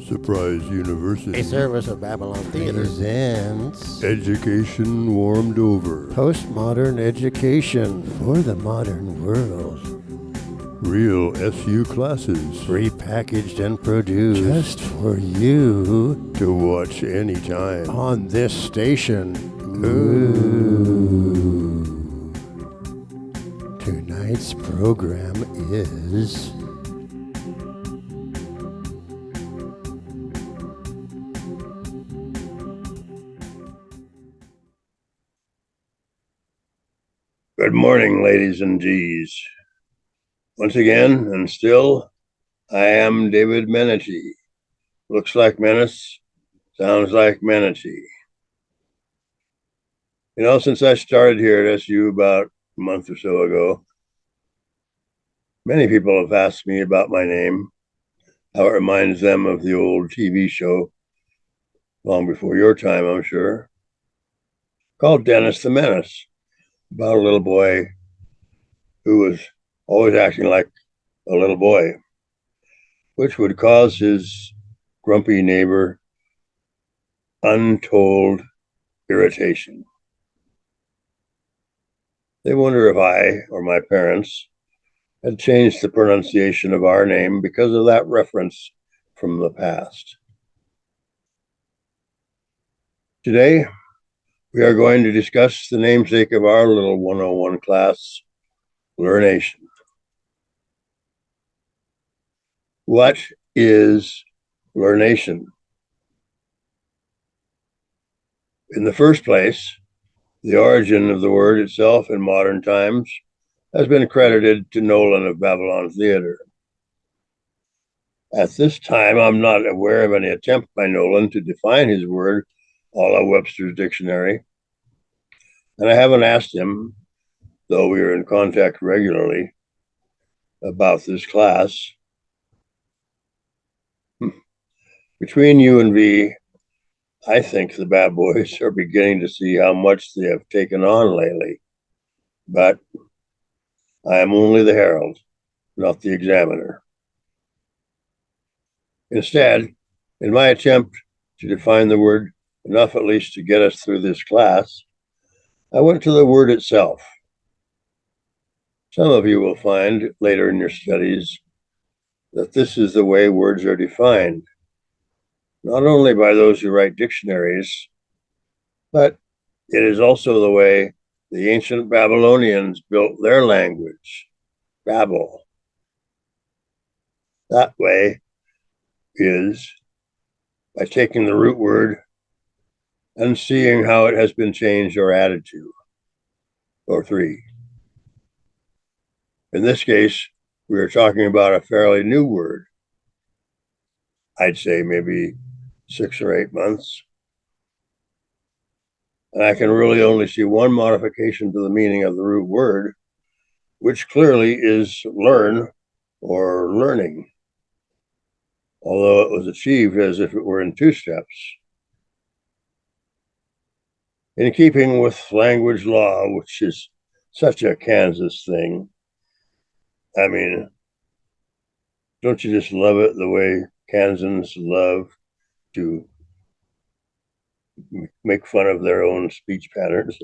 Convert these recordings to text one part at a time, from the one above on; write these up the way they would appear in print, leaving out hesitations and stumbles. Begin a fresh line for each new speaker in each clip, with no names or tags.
Surprise University
A service of Babylon Theater
presents
Education Warmed Over.
Postmodern Education for the Modern World.
Real SU classes
Repackaged and produced
just
for you
to watch anytime.
on this station. Tonight's program is
Good morning, ladies and G's. Once again, and still, I am David Menachie. Looks like menace, sounds like Menachie. You know, since I started here at SU about a month or so ago, many people have asked me about my name, how it reminds them of the old TV show, long before your time, I'm sure, called Dennis the Menace, about a little boy who was always acting like a little boy, which would cause his grumpy neighbor untold irritation. They wonder if I or my parents had changed the pronunciation of our name because of that reference from the past. Today, we are going to discuss the namesake of our little 101 class, Learnation. What is Learnation? In the first place, the origin of the word itself in modern times has been credited to Nolan of Babylon Theater. At this time, I'm not aware of any attempt by Nolan to define his word a la Webster's dictionary, and I haven't asked him, though we are in contact regularly, about this class. Between you and me, I think the bad boys are beginning to see how much they have taken on lately. But I am only the herald, not the examiner. Instead, in my attempt to define the word enough at least to get us through this class, I went to the word itself. Some of you will find later in your studies that this is the way words are defined, not only by those who write dictionaries, but it is also the way the ancient Babylonians built their language, Babel. That way is by taking the root word and seeing how it has been changed or added to, or three. In this case, we are talking about a fairly new word. I'd say maybe 6 or 8 months. And I can really only see one modification to the meaning of the root word, which clearly is learn or learning, although it was achieved as if it were in 2 steps. In keeping with language law, which is such a Kansas thing, I mean, don't you just love it the way Kansans love to make fun of their own speech patterns?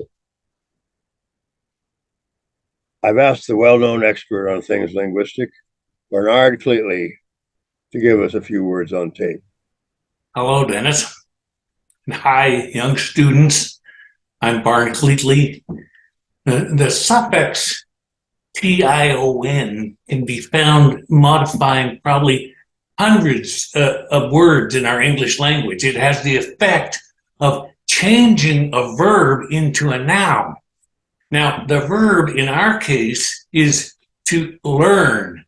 I've asked the well-known expert on things linguistic, Bernard Cleatley, to give us a few words on tape.
Hello, Dennis. Hi, young students. I'm Barn Cleatley. The suffix tion can be found modifying probably hundreds of words in our English language. It has the effect of changing a verb into a noun. Now, the verb in our case is to learn,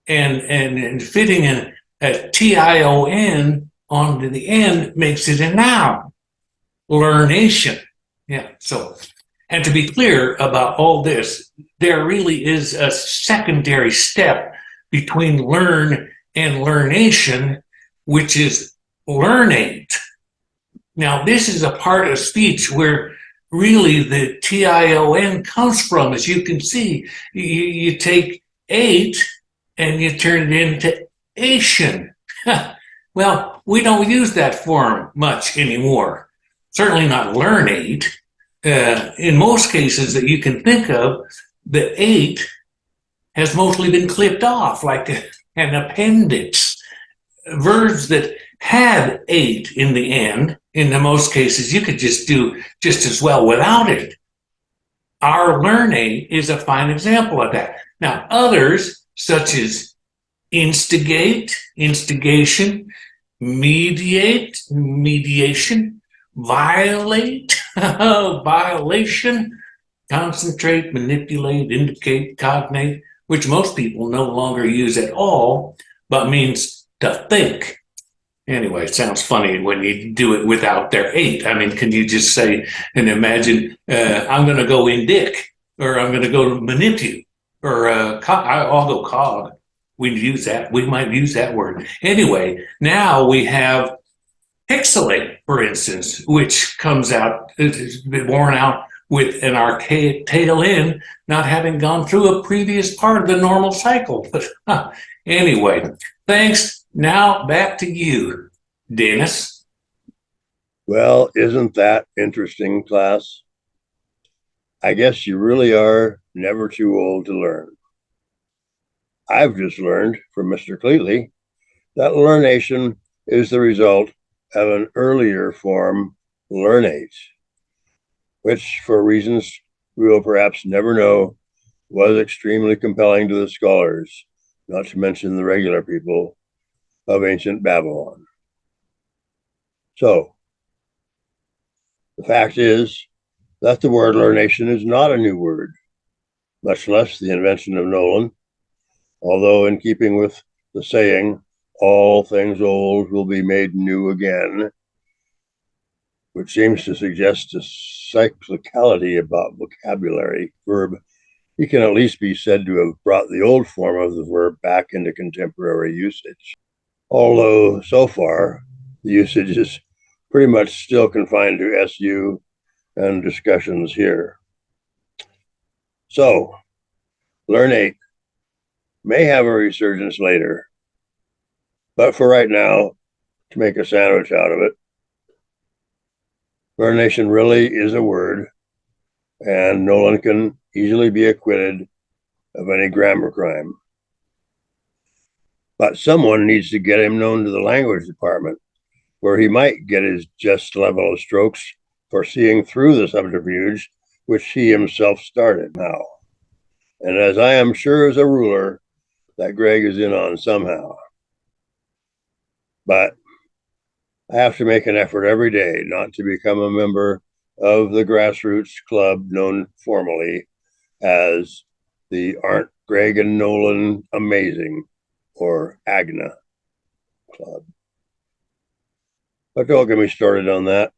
and fitting a tion onto the end makes it a noun. Learnation. Yeah, so, and to be clear about all this, there really is a secondary step between learn and learnation, which is learnate. Now, this is a part of speech where really the tion comes from. As you can see, you take 8 and you turn it into Asian. Well, we don't use that form much anymore. Certainly not learnate. In most cases that you can think of, the eight has mostly been clipped off like an appendix. Verbs that had eight in the end, in the most cases, you could just do just as well without it. Our learnate is a fine example of that. Now, others, such as instigate, instigation, mediate, mediation, violate, violation, concentrate, manipulate, indicate, cognate, which most people no longer use at all, but means to think. Anyway, it sounds funny when you do it without their eight. I mean, can you just say and imagine, I'm going to go indict, or I'm going to go manipulate, or I'll go cog. We use that. We might use that word. Anyway, now we have pixelate, for instance, which comes out, it's been worn out with an archaic tail end, not having gone through a previous part of the normal cycle. But anyway, thanks. Now back to you, Dennis.
Well, isn't that interesting, class? I guess you really are never too old to learn. I've just learned from Mr. Cleatley that learnation is the result of an earlier form, learnate, which, for reasons we will perhaps never know, was extremely compelling to the scholars, not to mention the regular people of ancient Babylon. So, the fact is that the word learnation is not a new word, much less the invention of Nolan, although in keeping with the saying, all things old will be made new again, which seems to suggest a cyclicality about vocabulary verb, he can at least be said to have brought the old form of the verb back into contemporary usage. Although so far, the usage is pretty much still confined to SU and discussions here. So, learnate may have a resurgence later, but for right now, to make a sandwich out of it, learnation really is a word, and Nolan can easily be acquitted of any grammar crime. But someone needs to get him known to the language department, where he might get his just level of strokes for seeing through the subterfuge which he himself started now. And as I am sure as a ruler that Greg is in on somehow. But I have to make an effort every day not to become a member of the grassroots club known formally as the Aren't Greg and Nolan Amazing, or AGNA club. But don't get me started on that.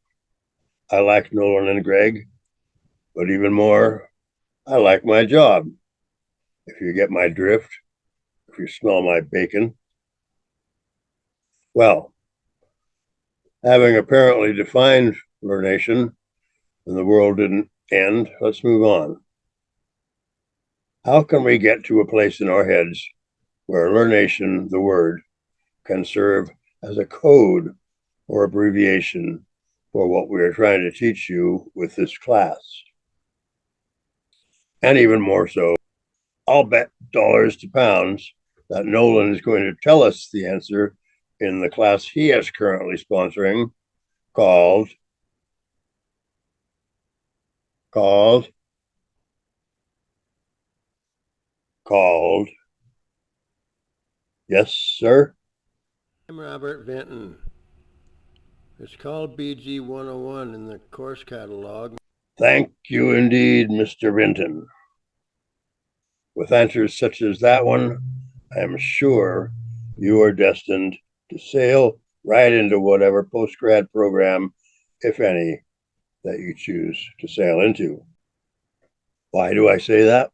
I like Nolan and Greg, but even more, I like my job. If you get my drift, if you smell my bacon. Well, having apparently defined learnation and the world didn't end, let's move on. How can we get to a place in our heads where learnation, the word, can serve as a code or abbreviation for what we are trying to teach you with this class? And even more so, I'll bet dollars to pounds that Nolan is going to tell us the answer in the class he is currently sponsoring, called yes, sir.
I'm Robert Vinton. It's called BG 101 in the course catalog.
Thank you indeed, Mr. Vinton. With answers such as that one, I am sure you are destined to sail right into whatever post-grad program, if any, that you choose to sail into. Why do I say that?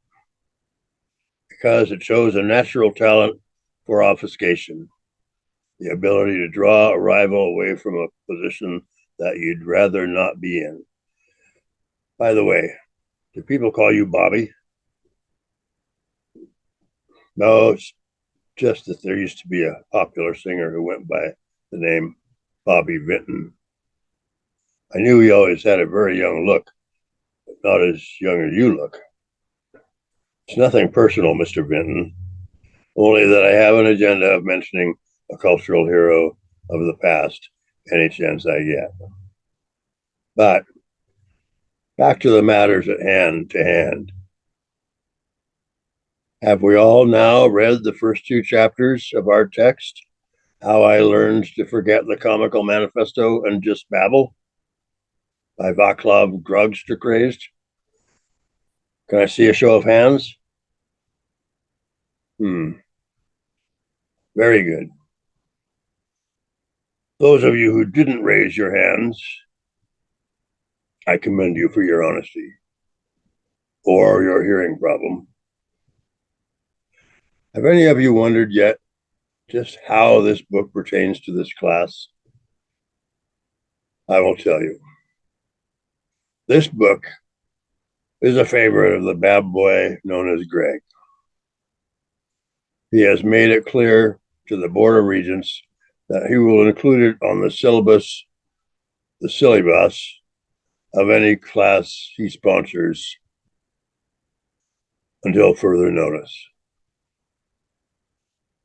Because it shows a natural talent for obfuscation, the ability to draw a rival away from a position that you'd rather not be in. By the way, do people call you Bobby? No, it's just that there used to be a popular singer who went by the name Bobby Vinton. I knew he always had a very young look, but not as young as you look. It's nothing personal, Mr. Vinton, only that I have an agenda of mentioning a cultural hero of the past any chance I get. But back to the matters at hand. Have we all now read the first two chapters of our text, How I Learned to Forget the Comical Manifesto and Just Babble, by Vaclav Grogstercrazed? Can I see a show of hands? Very good. Those of you who didn't raise your hands, I commend you for your honesty or your hearing problem. Have any of you wondered yet just how this book pertains to this class? I will tell you. This book is a favorite of the bad boy known as Greg. He has made it clear to the Board of Regents that he will include it on the syllabus of any class he sponsors until further notice.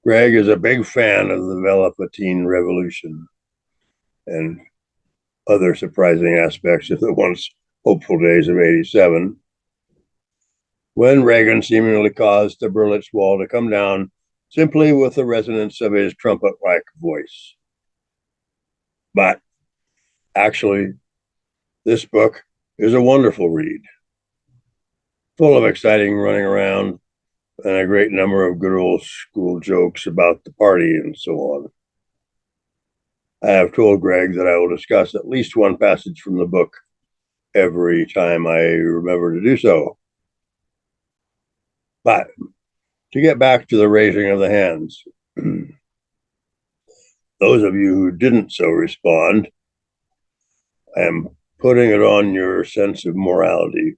Greg is a big fan of the Velveteen Revolution and other surprising aspects of the once hopeful days of '87, when Reagan seemingly caused the Berlitz Wall to come down simply with the resonance of his trumpet-like voice. But actually, this book is a wonderful read, full of exciting running around and a great number of good old school jokes about the party and so on. I have told Greg that I will discuss at least one passage from the book every time I remember to do so. But to get back to the raising of the hands, those of you who didn't so respond, I am putting it on your sense of morality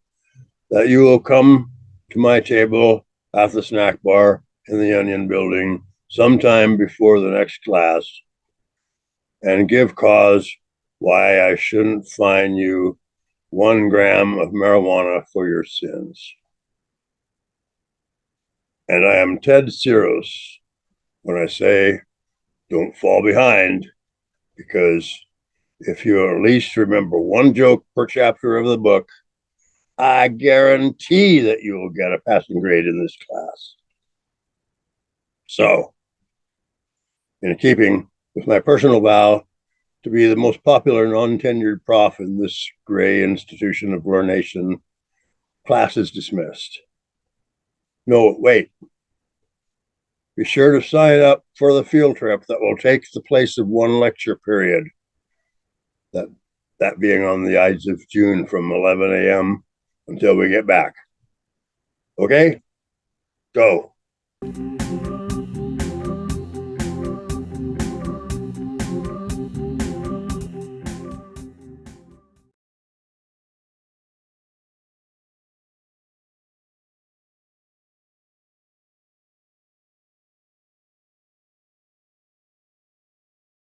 that you will come to my table at the snack bar in the Onion Building sometime before the next class and give cause why I shouldn't fine you 1 gram of marijuana for your sins. And I am Ted serious when I say don't fall behind, because if you at least remember one joke per chapter of the book, I guarantee that you will get a passing grade in this class. So, in keeping with my personal vow to be the most popular non-tenured prof in this gray institution of Learnation, class is dismissed. No, wait. Be sure to sign up for the field trip that will take the place of one lecture period. That being on the Ides of June from 11 a.m. until we get back. Okay? Go.